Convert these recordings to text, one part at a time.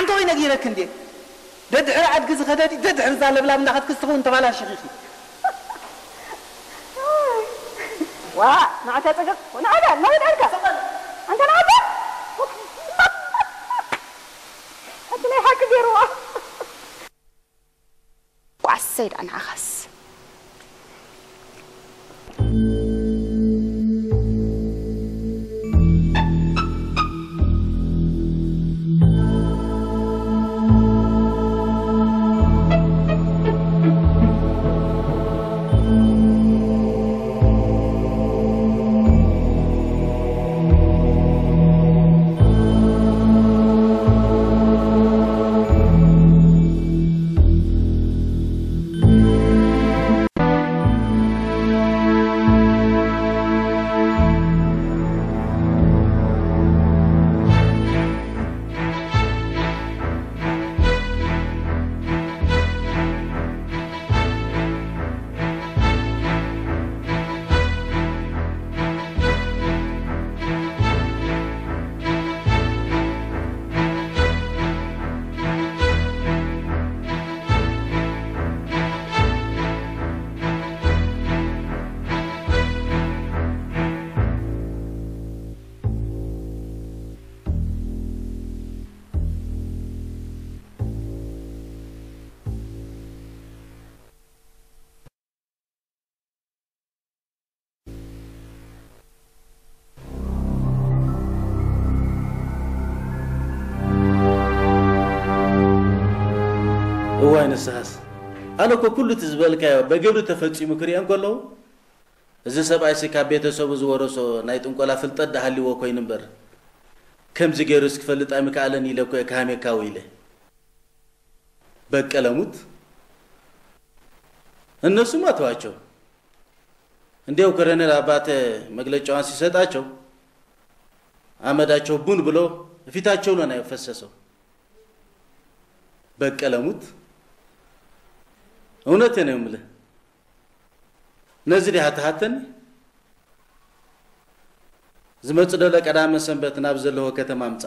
أنت وين أجيرك كندي ددعر عاد كذا خدادي ددعر زال بلا من أخذ كستخون تبالا شيخي واه ما عتاتك ونعدا ما ودارك أنت نعدا أنت ليه حاك ديروا وعسير أنا أخس وين الساس أنا كل تزبالك بقبل تفتشي مكريان كله إذا سبعة سكاب بيتسوب زورسو نايت أنقلا فلتد حلي وكوين نمبر كم زجيرس كفلت أمك علني لو كهامي كاويله بكلاموت الناس ما تواجهوا عندهم كرهنا رابط مقلة جوان سيساتاچو آمداچو بون بلو فيتاچو لنا يفسسو بكلاموت እውነቴን የምልህ ነዝሪ ሀተን ዝመጽደለ ቀዳመ ሰንበት ናብ ዘለዎ ከተማ አምጻ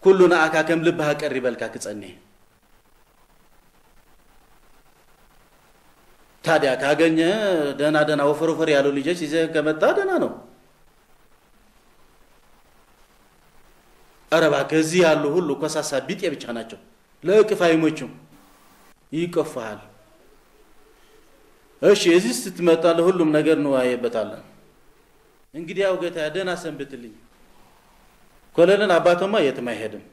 ኩሉና አካከም ልብህ አቀር ይበልካ ክጸኔ ታዲያ ካገኘ ደና ወፈሮፈር ያለው ልጅ ይዘህ ከመጣ ደና ነው አረባ ከዚህ ያሉ ሁሉ ኮሳሳ ቢጤ ብቻ ናቸው ለቅፋይሞቹም ይቆፋል እሺ እዚህ ስትመጣ ለሁሉም ነገር ነው አይበታለን እንግዲህ ያው ጌታ ደና ሰንብትልኝ ኮለለን አባቶማ የትም አይሄድም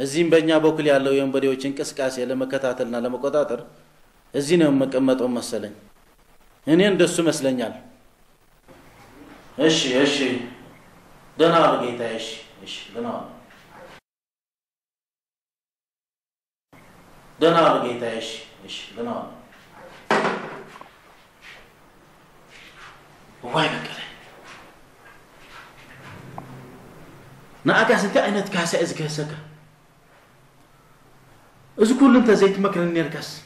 እዚህም በእኛ በኩል ያለው የወንበዴዎች እንቅስቃሴ ለመከታተልና ለመቆጣጠር እዚህ ነው መቀመጠው መሰለኝ እኔ እንደሱ መስለኛል እሺ ደና ነው ጌታ እሺ ደና ነው دنا لقيت إيش دنا وينك نأكاس أنت أين تكاسة إذا كاسك إذا كل أنت زيت مكرن نيركاس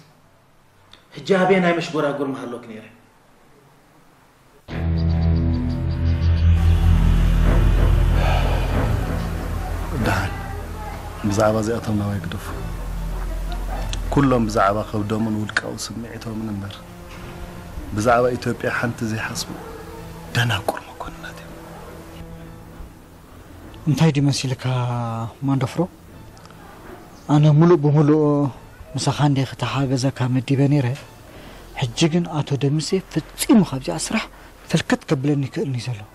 حجابين هاي مش برا أقول محلوك نيره دهان بزعبة زي أطلنا ويقدف كلهم بزعبة خودهم والقاو سمعتهم من النار بزعبة إثيوبيا حنت زي حسبه دنا كرم كنا دي انتي دي مسيلك ما ندفرو أنا ملو بملو مسخان دي ختحاجزة كامدي بنيره حجيجن أتو دمسي فتسي مخابجة أسرح فالكت قبلني كأني زلو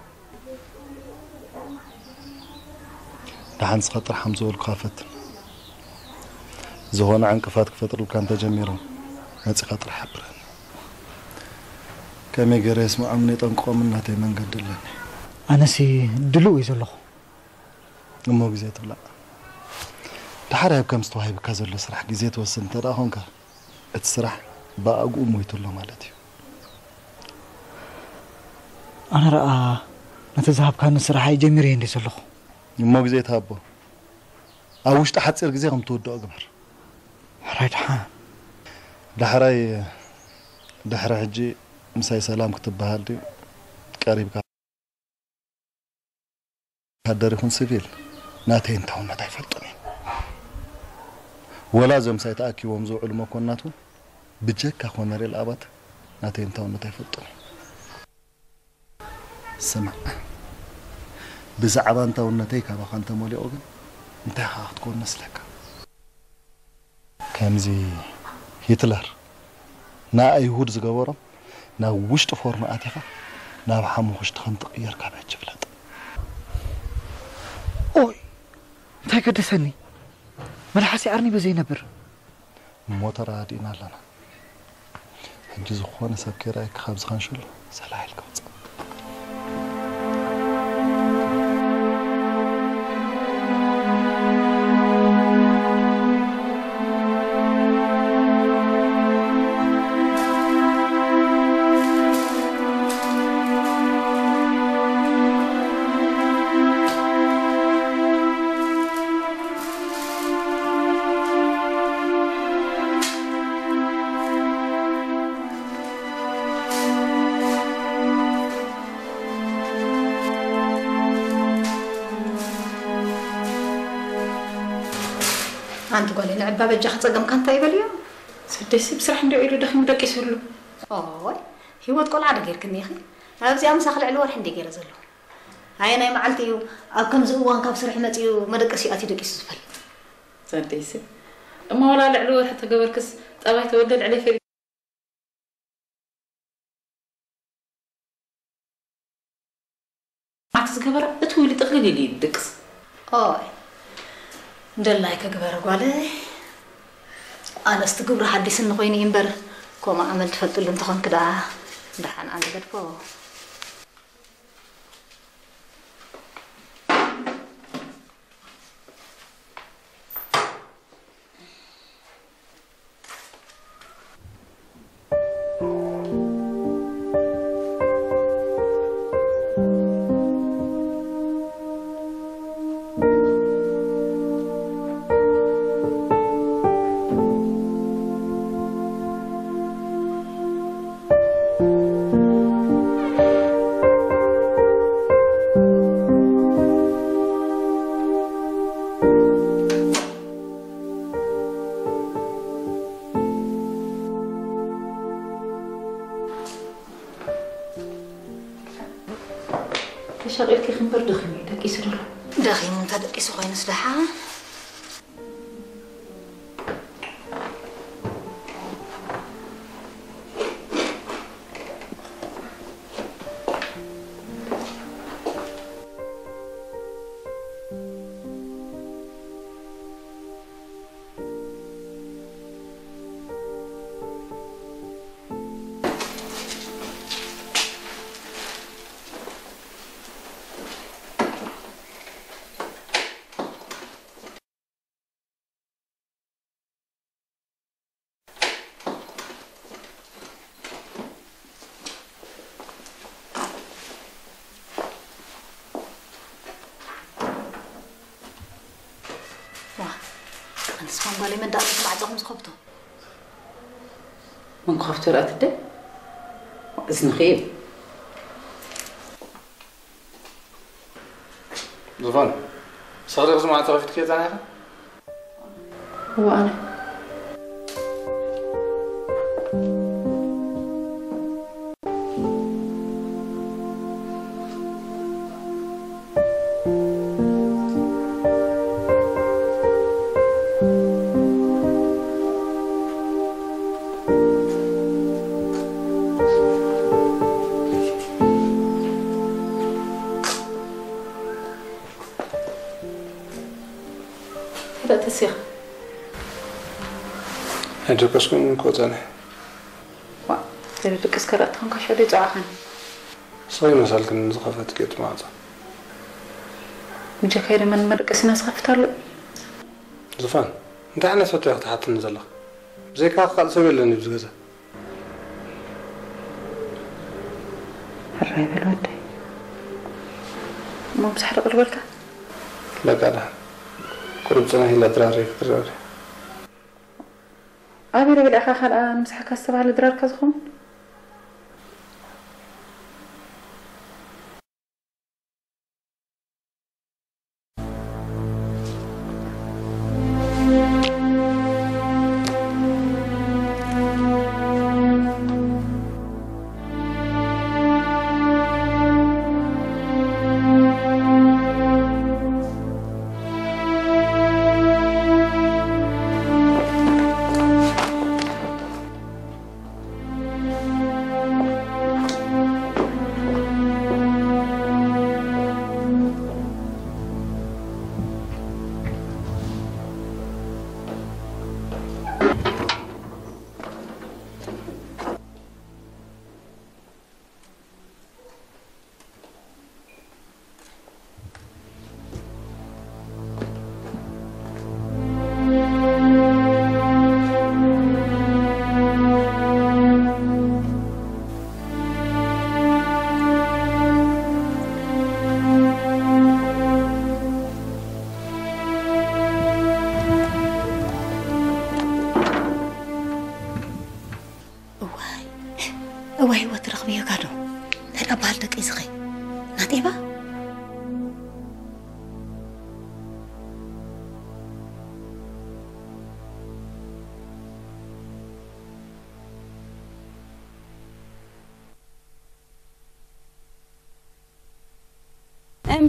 دحنس خطر حمزة والقافت زهون عنك فاتك فترة كان تجميرا نتي خطر حبرن كم يجري اسمه عمني تنقوم منها تيمن قدلني أنا سي دلو يزلو مو جزيت ولا تحرق كم استوعب كذا اللي سرح جزيت وسنت ترى هونك اتسرح بقى أقوم ويتولى مالتي أنا رأى نتذهب كان السرحة جميرين يزلو مو جزيت هابو أوش تحت سير جزيهم تودو أقمر حراي دحان دحرة هجي مساي سلام كتب قريب هدر يكون سيفيل ناتي انتهوا نتا يفلطني ولا زمساي تاكيوم زوعل مكوناتو بجك خونري الابات ناتي انتهوا نتا يفلطني سمع بزعبان تاونتي كابا خانت مولي اوغن انت هتكون نسلك كمزي هتلر نا يهود زغبرم نا وشط فورم اتيخا نا بحمو وشط خنطق يركب يجفلط اوي انت قدسني ملحسي ارني بزي نبر موتر عادينا لنا انت زخونه سكرايك خبز خنشل سلاحل كوص أنت قولي لعب باب الجاخ تصقم كان طيب اليوم سدسي بصراحة ندعو له دخل مدك يسولو هو تقول عاد غير كني أخي أبزي أمس أخلع الورح عندي غير زلو هاي أنا معلتي أكم زوان كاب سرح متيو مدك أشياء تدك يسفل سدسي أما ولا العلو حتى قبل كس طبعا تودد عليه فريق ما تسكبر أتولي تقلقي لي الدكس دلّاي كجبر قالي أنا استقبل حديث إنه خويني ينبر كوما عملت فتل انتخن كده دحين أنا بدفو شغلت كي خنبر دخمي داك يسرلو داخل من تدك يسوي نسلحة أنا قالي من دارك بعدهم سخبته من خفت رأت ده إذن خير زفان صار يغزم على طرفت كيف عنها هو أنا تسيخ هجركش كن كوتانه وا تبكس كرات خن كشودي صاحن صاي مسالك نزخفت كيت معتا مجا خير من مرقسنا صفتالو زفان انت انا صوت تحت نزلخ زي كا قال سبيلني بزغزا الراي بالودي ما مسحرق الولكه لا قالها قربتنا هي الأدراري دراري أبي ربي الأخا خلأ نمسحك السبع الأدرار كزخون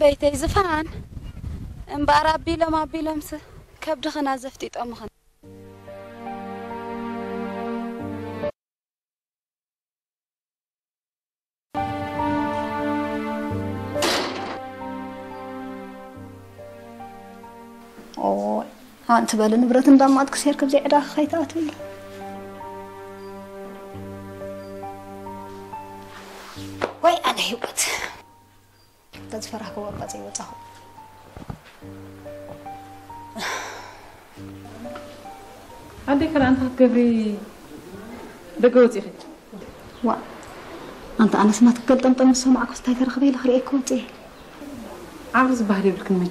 بيتي زفان امبارا بيلم ابيلمس كبد خنا زفتي طمخن او انت بل نبرت ندامات كسير كبزي عدا خيتات ولا وي انا هيبت تزفرح كواباتي وصاحو عندك أنت كبري دقوتي خد وا أنت أنا سمعت كل طمطم السمعة كستايفر خبيل خريك كوتي عاوز بحري بالكلمة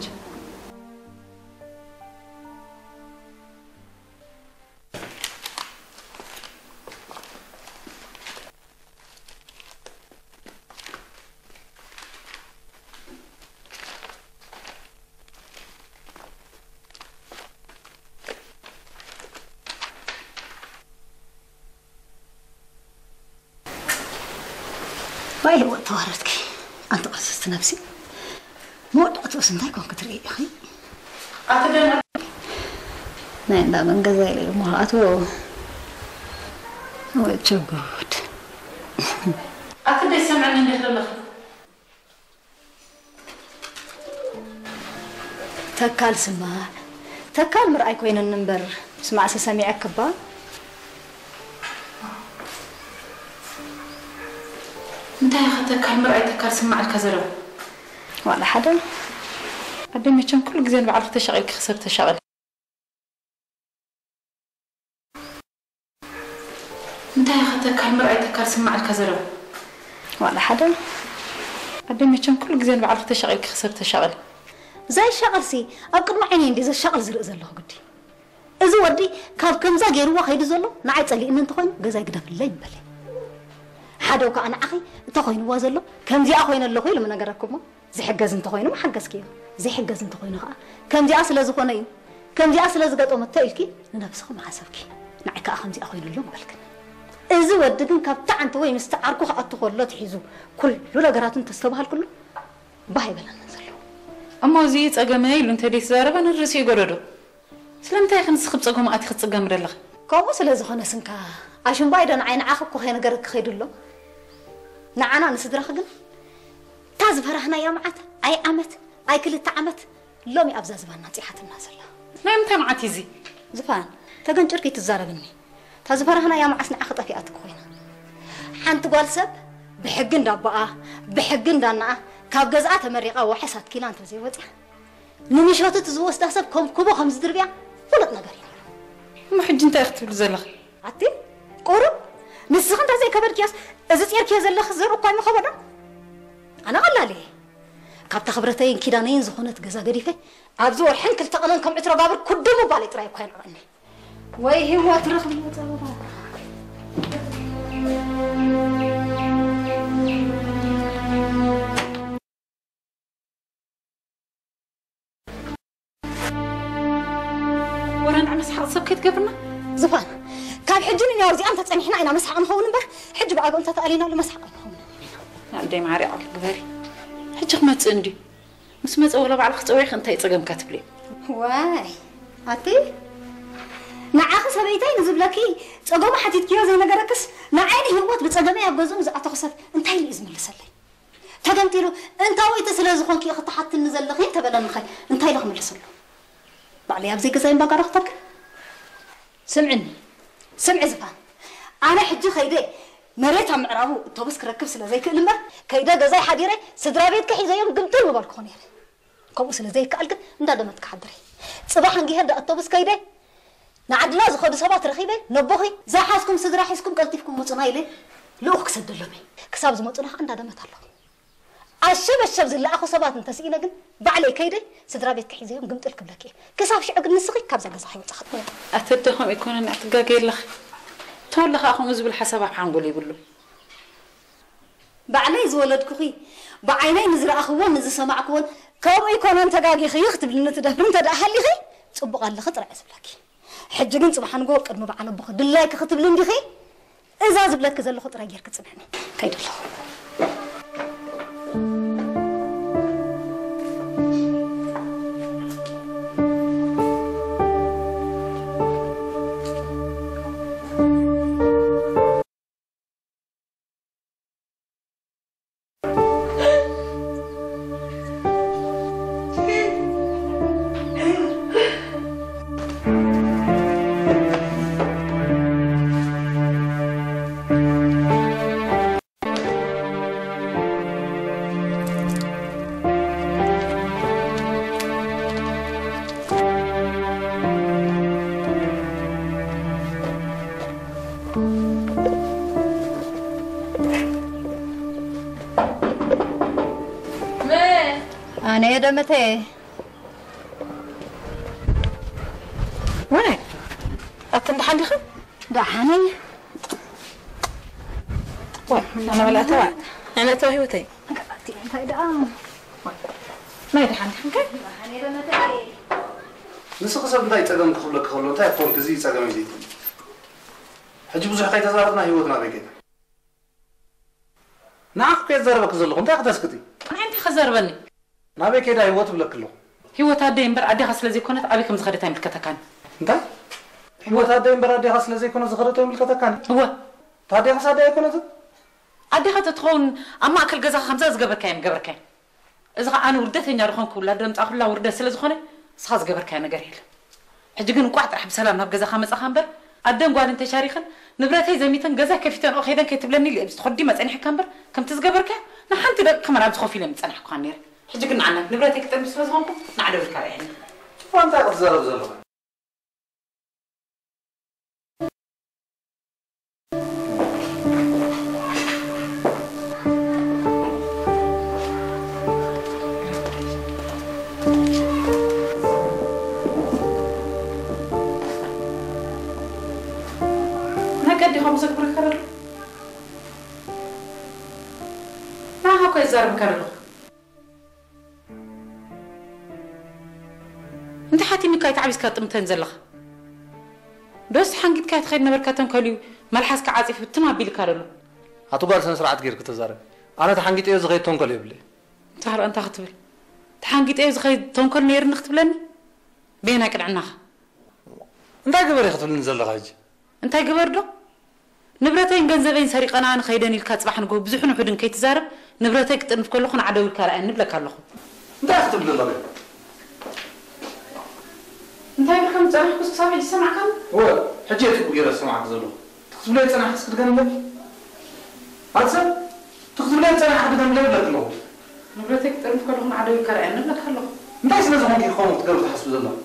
باي هو توارتك أنت قصصت نفسي مو أتوس أنت كون كتري يا أخي أتدري نعم ده من جزائري ما أتو هو تشوجود أتدري سمعني من داخل الأخ تكال سماع تكال مرأي كوين النمبر سمع سسمع كبا متى أخذت كل مرة تكال سمع الكزرة ولا حدا قدمي كم كل جزء بعرف تشغل خسرت شغل متى أخذت كل مرة تكال سمع الكزرة ولا حدا قدمي كم كل جزء بعرف تشغل خسرت شغل زي شغل سي أقدر معينين دي زي شغل زرق زلّه قدي إذا ودي كم زاجر واحد زلّه نعيت علي إن أنت خوين جزاي قدر في الليل بلي حدوك أنا أخي أنت خوين وازلّه كم زي أخوين اللي خوين لما نجركم زي حجز أنت خوين ما حجز كيا زي حجز أنت خوين كم زي أصل زخونين كم زي أصل زقط أم التألكي نفسهم حسبكي نعيك أخم زي أخوين اللي مبلك إذا ودكم كبتاع أنت وين مستعركوا أتقول لا تحيزوا كل لولا جرات أنت استوبها الكل باهي بلا نزلوا أما زيت أجمعيل أنت ليس زاربا الرسي يقولوا سلام تاخن سخب صقوم أتخذ صقام رلخ كم وصل زخونة سنكا عشان بايدن عين عاقب كهين جرك خيدلو نعنا نسدر خجل تاز فرحنا يا معت أي عمت أي كل تعمت لومي أبزا زبان نصيحة الناس الله لا يمتى معتي زي زفان تجن شركة الزاربني تاز فرحنا يا معت نأخذ في أتك خوينا حنت قال سب بحجن دبقة بحجن دنا كاب جزعة مريقة وحسات كيلان تزي وطيح نمشي تزوج تحسب كوبو 5 دربيع ولد نجارين ما حد أنت أختي بالزلخ عتي قرب نسخن تزي كبر كياس إذا تيار كياس زلخ زر وقايم خبرنا أنا قال لي كاب تخبرتين كيدانين زخونة جزا قريفة عبزور حنك التقلن كم عترة قابر كدمو بالي تراي بخير عني ويه هو ترخ لي وتابع ورنا مسح صب كيت قبرنا زفان كان حجني يا ورزي أنت تسمحنا أنا مسح نخون بر حج بقى أنت تقالينا ولا مسح نخون لا بدي معري على الجباري حج ما تسندي مس ما تقول بعد خطوي أنت يتقم كاتب لي واي هاتي نعاخ سبيتين زبلكي تقوم حتى كيو زي نجركس نعيني هوت بتقدمي أبغزون زي أتخسف أنت هاي اللي إزمي لسلي تقمتي له أنت ويت سلازخون كي أخذت حتى النزل خين تبلا نخي أنت هاي لهم اللي سلوا بعلي أبزيك زين بقى رختك سمعني سمع زفان أنا حجي خيدي مريتها معرابو توبس كركب سلا زي كل مر كيدا جزاي حديري سدرا بيت كحي زيهم قمتل مبالكون يعني كوبس سلا زي كالك انت دمتك حدري صباح نجي هدا التوبس كيدا نعدلا زخد سبات رخيبه نبوخي زي حاسكم سدرا حيسكم قلتيفكم مصنايلي لوخ كسدلومي كساب زمطنا انت دمت الله الشب زي اخو سبات انت سينا كن بعلي كيدا سدرا بيت كحي زيهم قمتل كبلكي كساب شعق نسخي كابزا جزا حي وتخط أتدهم يكون أن أتجاجي لخ تقول لخ أخو مزبل حسب حنقول يقول له بعلي زولد كخي بعيني نزرع أخوان نزل سمع كون كم يكون أنت جاجي خي يختب لنا تدهر أنت ده هاللي خي تبقى على خطر عسب لك حج جنت سبحان الله قد ما بعنا بخ دلله كختب لنا خي إذا زبلك كذا اللي خطر غير كتسمعني كيد الله دحانة يا دمتي وين؟ أتندحان دي خب؟ دحانة وين؟ أنا ولا أتوعد أنا أتوهي وتي قبعتي أنت إذا ما يدحان دحان كي؟ دحانة يا دمتي نسخ سب داي تقدم كخلك خلو تا يكون كزي تقدم يزيد حجي بزح قيت زارنا هيوتنا بكده نعرف كيف زربك زلكم تا خدسكتي أنا عندي خزربني نابي كده هيوت بلك له هيوت هذا ينبر عدي خاص لزي كونت أبيكم زغرت هاي ملكتكان انت هيوت هذا ينبر عدي خاص لزي كونه زغرته ملكتكان هو تادي خاص هذا يكون عدي خاص تخون أما أكل جزا خمسة زجبر كاين إذا أنا وردت هني أروحون كلها درمت أخذ لا وردة سلز خونه صاص جبر كاين جريل حجيجن وقعت أحب سلام نب جزا خمسة خمبر قدام قال أنت شاريخا نبرتي زميتن جزا كيفتن أخيدا كتب لني اللي بتخدي ما تاني حكمبر كم تزجبر كا نحنت ده كمان عم تخافي لما تاني حكوا عنير حجيجن عنا نبرتي كتب بس هونكم نعدو الكار يعني وانت قد زرب زارم كارلو انت حاتي مكاي تعبس كاتمتن زلخ بس حنقيت كايت خير نبركاتن كليو ملحسك عاصف بتما بيل كارلو هاتو قال سن سرعت غير كتزارب انا تحنقيت ايه زغيت تنكل يبلي تعال انت خطبل تحنقيت ايه زغيت تنكل نير نختبلني بينا كدعناها انت غبر يختبل نزلخ هاجي انت غبر دو نبرتين ገንዘበኝ ሰሪቀና ንኸይደን ኢልካ ጽባሕ ንጎ ብዙሕ ንሑድን ከይትዛረብ ንብረተይ ክጥንፍ ከለኹን ዓደው ኢልካ ረኣይ ንብለካ ኣለኹ እንታይ ክትብል ኣለኹ እንታይ ኢልካ ምፅናሕኩ ክሳብ ሕጂ ሰማዕካ ወ ሕጂ የትኩ ገይረ ሰማዕክ ዘለኹ ትክትብለይ ፀናሕ ክትገንበል ኣትሰብ ትክትብለይ ፀናሕ ክትገንበል ኣለኹ ንብረተይ ክጥንፍ ከለኹን ዓደው ኢልካ ረኣይ ንብለካ ኣለኹ እንታይ ስለ ዝኾንኪ ክኸውን ክትገብር ትሓስቡ ዘለኹ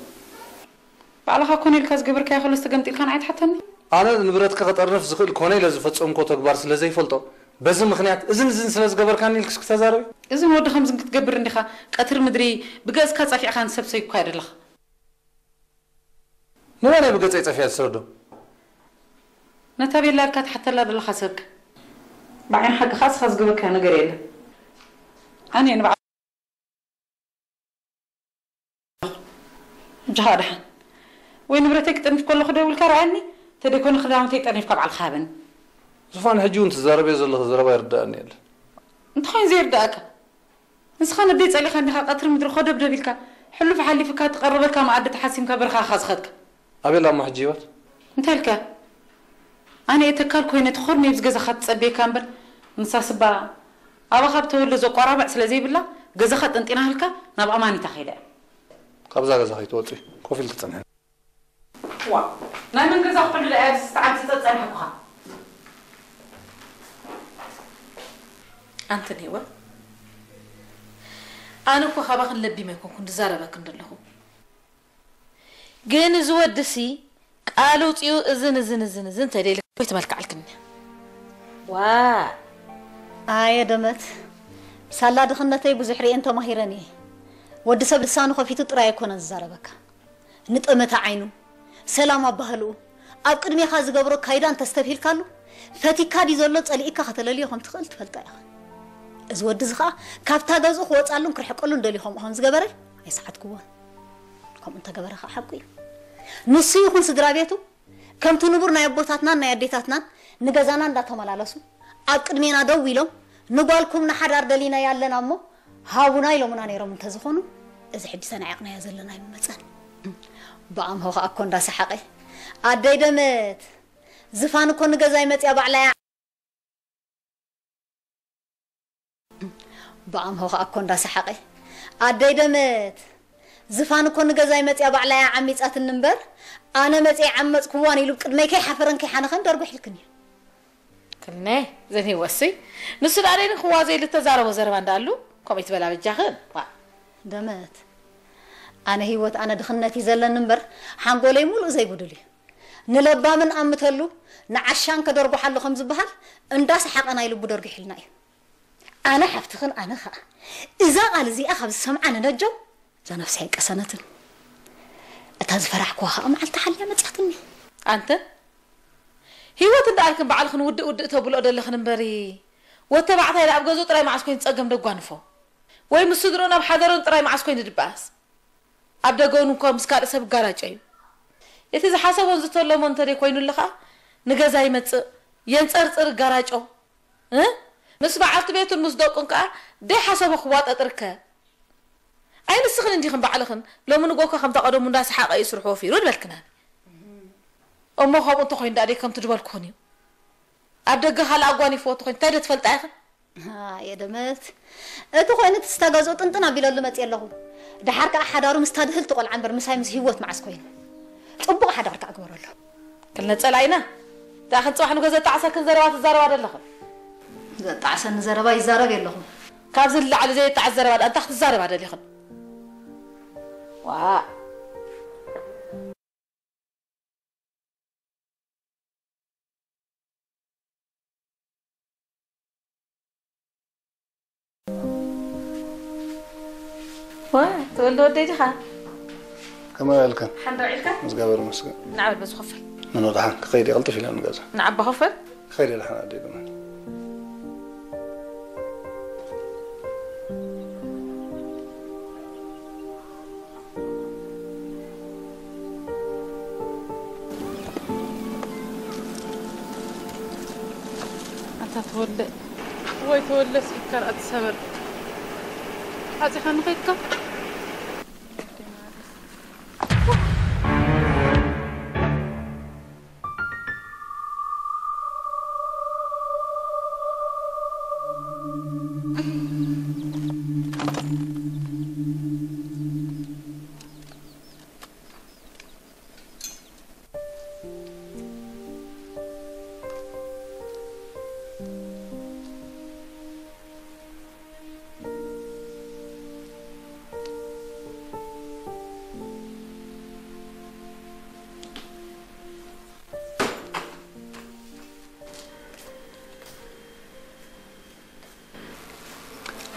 ባዕልኻ ኮነ ኢልካ ዝገበርካዮ ከሎ ዝተገምጢልካ ንዓይ ትሓተኒ أنا نبرت كقطرنا في زخيل كوني لازم فتسوم كوتك بارس لازم يفلتو بزم مخنيات إذن سلاز جبر كان يلكس كتزاري إذن ود خمس كتجبر عندك قطر مدري بجاز كتصفي عن سب سيك كاير لخ مو أنا بجاز يتصفي السردو نتابع لاركات حتى لا دل خسرك بعدين حق خاص جبر كان قريل أنا بعد جهارها وين برتك تنف كل خدوا والكار عني تدكون خدام تيتنف كاب على الخابن زفان هجون تزارب يزل زربا يرداني انت خاين زير داك نسخان بديت علي خاني قطر مدر خد بدبيلك حلو في حالي فكات تقرب لك ما عدت حاسين كبرخا خاص خدك ابي لا محجيوات انت لك انا يتكال كوين تخرني بزغز خط صبي كامبر نساسبا ابا خبت ولو زو قرابع سلازي بلا غز خط انطينا هلكا ناب اماني تخيدا قبزا غز خيت وطي كوفيل تصنع وا ناي من غز خبل الاب ساعات تتصنحكوا أنتني هو أنا كو خباخ اللبي ما يكون كنت زاربك ندله جين زود دسي قالوا تيو إذن تديلك بيت مالك على وا دمت سالا دخنتي بزحري أنت ماهرني ود سب لسانه خفيت طرا يكون زاربك نطمت عينو سلام ابهلو اب قدمي خاز غبرو كايدان تستفيل كالو فتيكا دي زلو صليقا ختلليهم تخلت فلطا از ود زخا كافتا غزو خوصالون كرحقلون دليهم هون زغبره اي ساعت كو كم انت غبره حقي نسي يكون سدرابيتو كم تنبر نا يبوتاتنا نا يديتاتنا نغزانا اندا تملالسو اب قدمينا دويلو نغالكم نحدار دلينا يالنا مو هاونا يلومنا نيرم تزخونو از حدي سنه عقنا يزلنا يمصن بعم هو اكون داس حقي ادي دمت زفان كون غزاي مصيا بعلا بعم هو اكون داس حقي ادي دمت زفان كون غزاي مصيا بعلا عميصات النمبر انا مصي عمص كوان يلو قدمي كي حفرن كي حنخن درغ حلكني كلنا زني وسي نسل علينا خوازي لتزارب وزرب اندالو كوميت بلا بجاخن دمت أنا هيوت أنا دخلنتي زلنا نمبر حنقولي مولو زي بدولي نلبا من أمتلو نعشان كدرجو حلو خمس بحال انداس حق أنا يلو بدرجو حلناي أنا حفتخن أنا خا إذا قال زي أخذ السمع أنا نجو ذا نفسي كسنة أتاز فرح كوها أم على تحلي ما تحتني أنت هيوت داركن بعلخن ود تبلو دلخن بري وتبعت هاي أبغى زوت راي معسكين تأجم دقانفو وين مسدرون بحذرون راي معسكين دباس أبدا قونو كم سكار سب جراجي يتيز حسب وزت الله منتري كوينو لخا نجازاي مت ينصر جراج أو ها نسمع عرفت بيت المصدق كا ده حسب أخوات أتركه أين السخن عندي خم بعلخن لو من جوكا خم تقدم من ناس حق يسرحوا فيه رد بالكنا أما خاب أنتو خين داري كم تجبر كوني أبدا جهال أقواني فوت خين تادت فلت آخر ها يا دمت أنتو خين تستجازوا أنتنا بلا لما تيلهو ده حركة أحد أروم استهدهل تقول عن برمساي مسهوت مع سكوين أبو أحد أركع أكبر له كلنا تسألينا تأخذ صح نقول تعسى كنزروات الزروات اللخم تعسى الزروات الزروات اللخم كابز اللي على زي تاع الزروات أنت تأخذ الزروات اللي خم واه واه تقول له ودي جها كما قالك حن رعيلك مسقابر مسقا نعم بس خفل من وضحك خيري غلطة في لأن قازة نعم بخفل خيري لحنا أدي كمان أنت تولد ويتولد سكر أتصبر هذا خان غيرك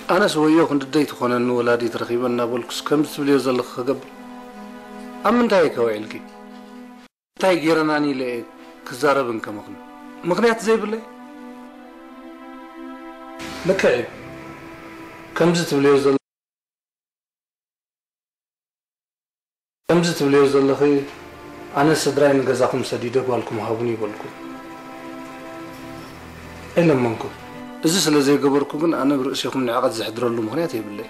أنا سويو كنت ديت خونا إنه ولادي ترخيبا نابولكس كم تبليو زلخ قبل أم انتهي كويلكي انتهي جيراناني لي كزاربن كمخن مغنيات زي بالله لكعب كم تبليو زل كم تبليو زلخي أنا صدراي نجزاكم سديدة بالكم هابوني بالكم إلا منكم إذا سلزي قبركم كن أنا برأسكم نعقد زحدر له مغنياتي بالله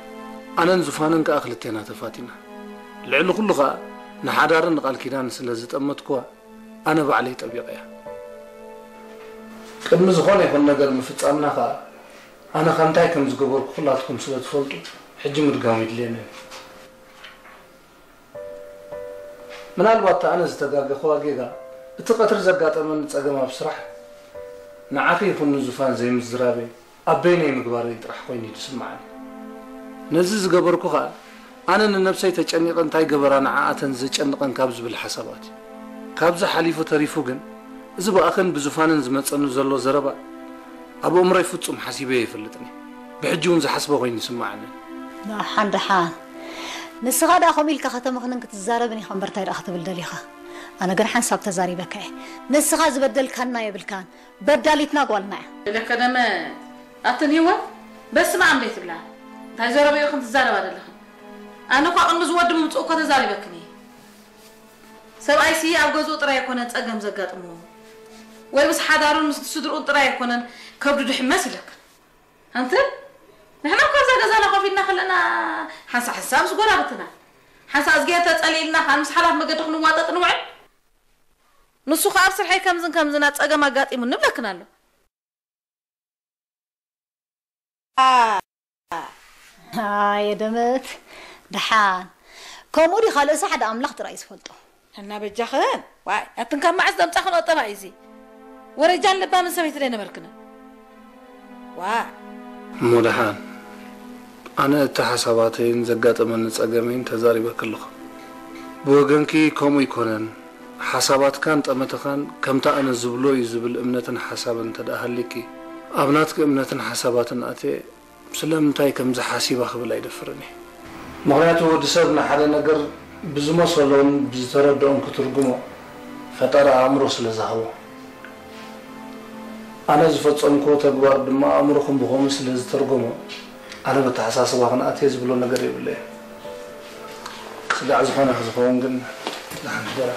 أنا نزفانن كأخلتنا تفاتنا العلو كله نحدارن قال كيدان سلزت أمتكوا أنا بعلي طبيعية قد زخون يكون نجر مفتامنا خا أنا خمتاي كم زقبركم كلاتكم سلت فلتو حجي مرقامي لينا من الوقت أنا زتقاق خواقيقا اتقتر زقات من تسقما بصراحة نعافي يكون نزفان زي مزرابي أبيني مقباري يطرح خويني تسمعني نزز قبركو خال أنا نفسي تجنقن تاي قبرانا عاءتن زجنقن كابز بالحسابات كابز حليفو تريفو جن زبا أخن بزفان زمتصنو زلو زربا أبو أمري فتصم حسيبي يفلتني بحجون زحسبه خويني سمعني لا حان دحان نسخاد أخو ميلك ختم خنن كتزاربني خمبرتاي رأخت بالدليخة أنا قرحان صاب تزاري بكاي نسخاد زبدل كان يبلكان بداليتنا قولنا لك أنا ما أتنيوا بس ما عم بيت بلا تاي زربا يخن تزارب هذا لخن أنا قا أنو زود متوقع تزاري بكني سب أي سي أبغى زود رأي كونن تأجم زقات أمو ولا بس حدارون مستدرون رأي كونن كبر دحين مسلك أنت نحن كذا كذا خافينا خلنا حس حساب سقولا بتنا حس أزجيت تسألينا خمس حالات ما قد خنوا واتت نوعين نسخ أبصر حي كم زن أتأجم أجات إيمون نبلكنا له يا دمت دحان كمودي خالص حد أملاخ رئيس فلتو هنا بجاخن واي أتنكم معز دم تأخذ أطبع إيزي ورجال لبا من سويت لنا مركنا واي مودحان أنا تحسباتين زقات من نتأجمين تزاري بكله بوجنكي كم يكونن حسابات كانت أمتخان كم تأنا زبلو يزبل أمنة حسابا تدأهلكي أبناتك أمنة حسابات أتي ስለምንታይ ከምዚ ሓሲባ ክብል ኣይደፍርኒ ምክንያቱ ወዲ ሰብ ንሓደ ነገር ብዝመሰሎም ብዝተረድኦም ክትርጉሞ ፈጠራ ኣእምሮ ስለ ዝሃቦ ኣነ ዝፈፀምክዎ ተግባር ድማ ኣእምሮኹም ብኸምኡ ስለ ዝተርጎሞ ኣነ ብተሓሳስባ ክንኣትየ ዝብሎ ነገር የብለየ ስጋዕ ዝኾነ ክዝኸውን ግን ዝሓንደራ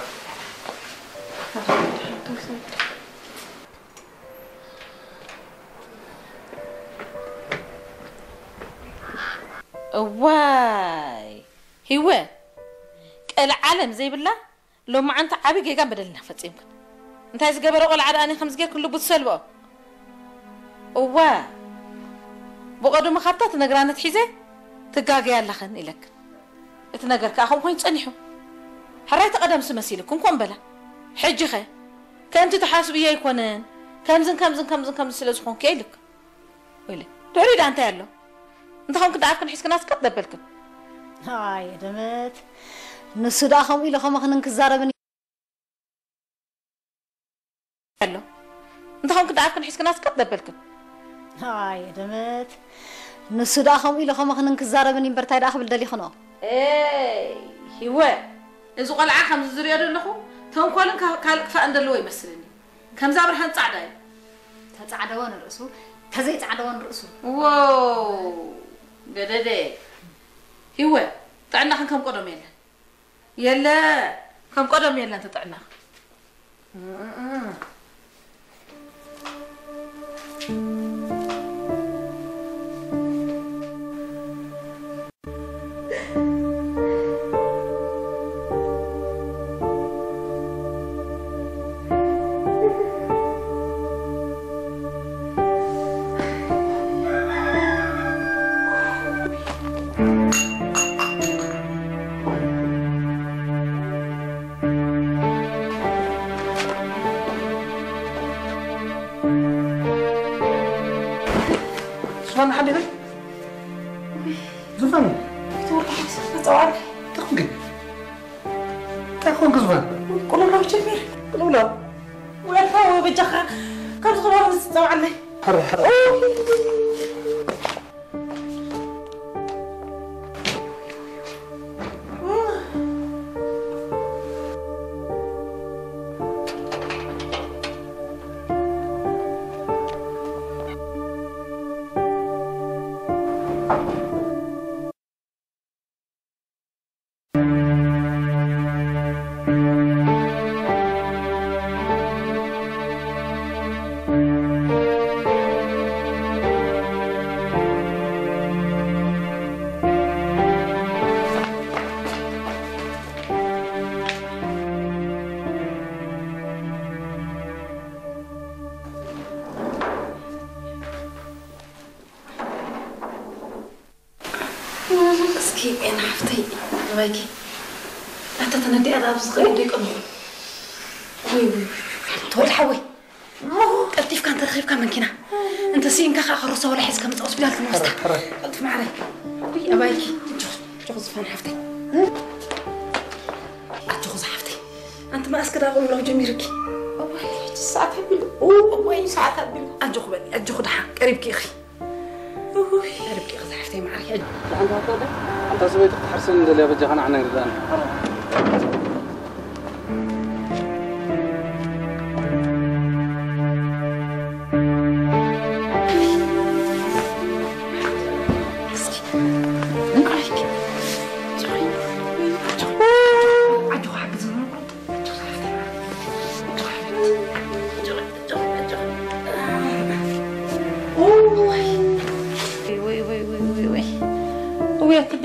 واي هو العالم زي بالله لو ما انت عبي جيجان بدلنا فتيم انت عايز جبر قول عاد اني 5 جير كله بتسلبه وا بقدو ما خطات نغرانه تحيزه تغاغي يالخن الك اتنغر كاخو خوين صنيحو حرايت قدم سمسيلكم كون بلا حجي خي كنت تحاسبيه يكونن كم سلازخون كيلك ويلي تريد انت يالو انت هم كنت عارفين حيس كناس كتدبلكم هاي دمت نسو داخم إلى خم خنن كزاربني يالو انت هم كنت عارفين حيس كناس كتدبلكم هاي دمت نسو داخم إلى خم خنن كزاربني برتاي داخل دلي خنو اي هو اذا قال عا خمس زريا دلخو تنكولن كالك فاندلو يمسلني كم زابر حن صعداي تصعدون راسو تزي تصعدون راسو واو قددي هو طعنا كم قدم يلا كم قدم يلا انت طعنا زفان حد يغي زفان تصور تخنقي تخنق زفان قولوا له جميل قولوا له ولا فاوي بجخه كم صغار نستوى عليه حري انا حفتي بايكي انت تندي انا بصغير ديك امي وي تقول حوي قلتيف كان ترخيف كان منكنا انت سين كخا خرصه ولا حس كم تصبي لك المستح قلت معري وي بايكي جوز فان حفتي اتجوز حفتي انت ما اسكت اقول له جميرك والله ساعه حبيبي وي ساعه حبيبي اجوخ بني اجوخ دحا قريبك اخي قريبك اخي حفتي معري انت سويت تحرسن اللي بجهنا عنا ردان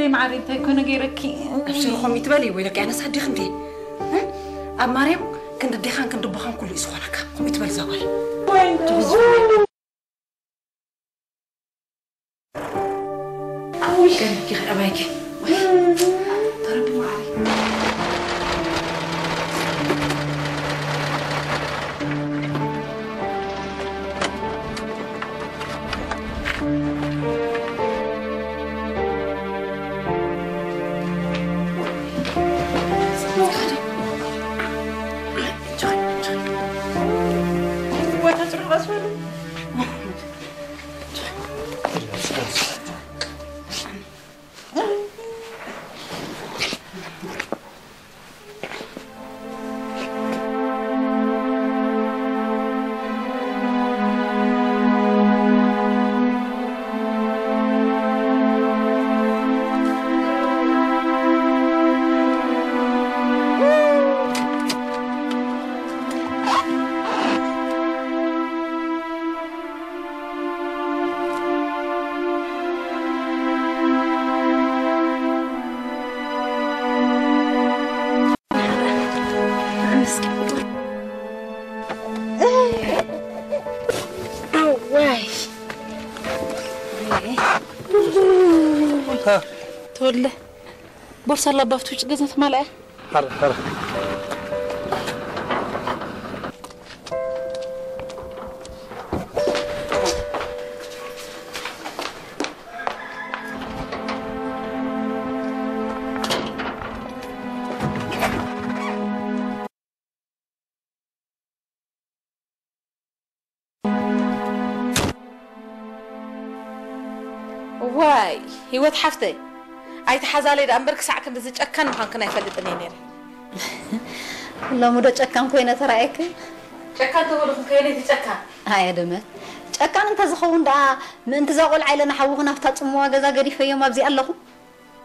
معري انت يكون غيركي ابشركم يتبالي ويلك انا صديق انت ام مريم كنت دخان كنت بخان كل اسخونك قوم يتبال زوال وين اوي كان كي ابايك تربي معري تولى بورصة الله بافتوش جزنت مالها حر واي هيوت حفتي أي تحزالي ده أمبرك ساعة كنت تتأكد مخان كنا يفلتني نير والله مو تأكد كوينة تراك تأكد تقول لكم كيني تتأكد هاي دمت تأكد أنت زخون ده من أنت زقول عيلنا حوونا فتات أموا جزا قري في يوم أبزي الله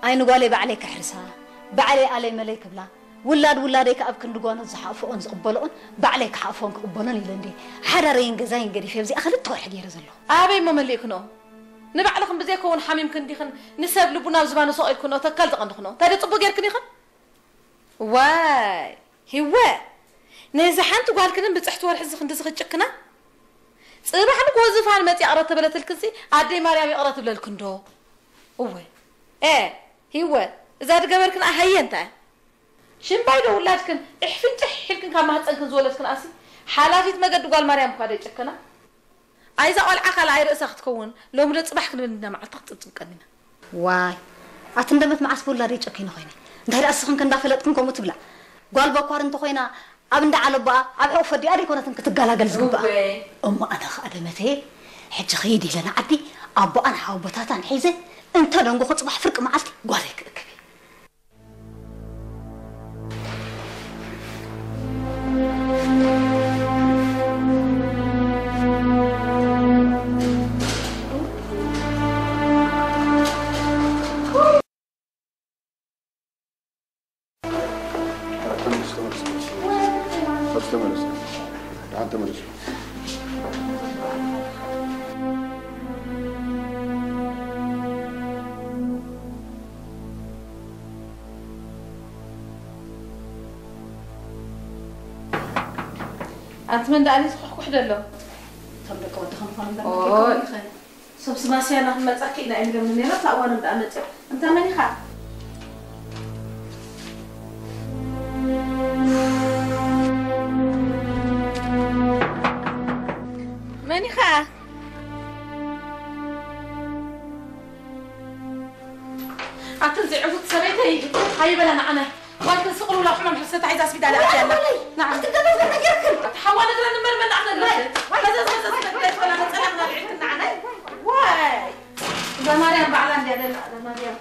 أي نقولي بعليك حرسها بعلي علي ملك بلا ولادك أبكر نقولنا زحافون زقبلون بعليك حافون قبلون يلندي حرارين جزاين قري في أبزي أخذت طور حجير زلوا أبي ما ملكنو نبع لكم بزيكون حميم كندي خن نسب لبنا زمان سؤال كنا تكلت عندكم تاري طبق غير كني خن واي هو نزحنت وقال كنا بتصحتوا الحز خن دسخ تشكنا صباح نكو زفان متي قرات بلت الكسي عدي مريم قرات بلا الكندو هو هو اذا دغبركن هي انت شن بايدو ولادكن احفنت حلكن كما هتصنكن زولتكن اسي حلافيت مقد قال مريم كاده تشكنا عايزة أقول عقل عير أسخت كون لو مرت صباح كنا بدنا مع الطقط تبقننا واي أتندمت مع سبول لاريج أكيد خوينا ده رأسكم كن داخلتكم كم تبلع قال بقار أنت خوينا أبن على بقى أبغى أفدي أري كنا تنكتجلا جلس بقى أنا خدمتي حج خيدي لنا عدي أبغى أنا حوبتها عن حيزة أنت دنقو خد صباح فرق معك قالك أنت من دعني تحكي وحدة له. تبلك ودخل فلان سب سماسي أنا هم تأكيد إن أمي من هنا لا وأنا بدأ أمتى. أنت ماني خا. ماني خا. أتنزع عفوت سبيتي هاي بلا أنا وأنت سقول ولا حنا محسنت عايزة أسبيد على أجيال نعم تحول لنا مرمن على الرد بس ولا نسألنا العيد نعم واي إذا مريم بعلان دي على مريم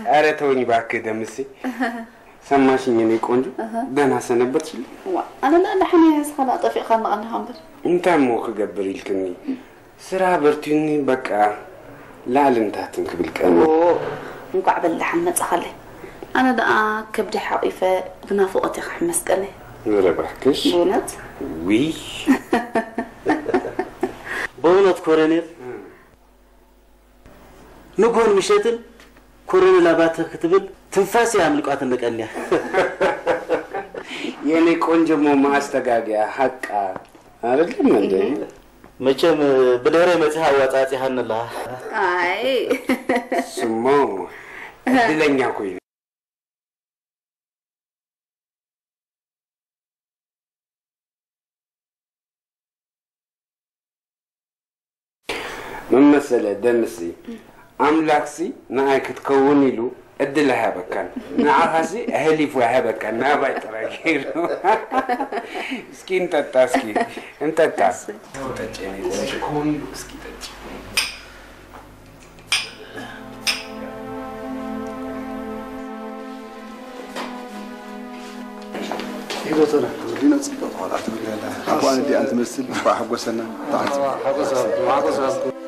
أريتوني باك دمسي سماشيني نيكونجو دنا سنبتشلي أنا لا نحني خلا طفي خلنا أنا همبر أنت مو خجبري الكني سرا برتيني بقى لا لنتهتن قبلك أنا مقعب اللحم نتخلي أنا دا كبدي حقيفة بنافقتي خمسكني ربحكش بونت وي بونت كورنيل نقول مشيتل كورن لاباتك كتبل تنفاسي عملقات النقليا يعني كونجو مو ما استغاغيا حقا አይደለም እንዴ መቼም በደረ መጽሐ ወጣጽ ያንላ አይ ስሞ እድለኛ ኮይ መመሰለ ደምሲ አምላክሲ ናይክ ትከውን ይሉ እድለህ ያበካን ናዓሲ እህሊፍ ያበካን ናባይ ተራጊሩ እስኪ እንጠጣ እስኪ እንጠጣ ተጨኔ ኮን እስኪ ተጭ يقول لنا نصبط على اعتبار الله اخواني دي انت مثل حقوسنا تعال حقوسنا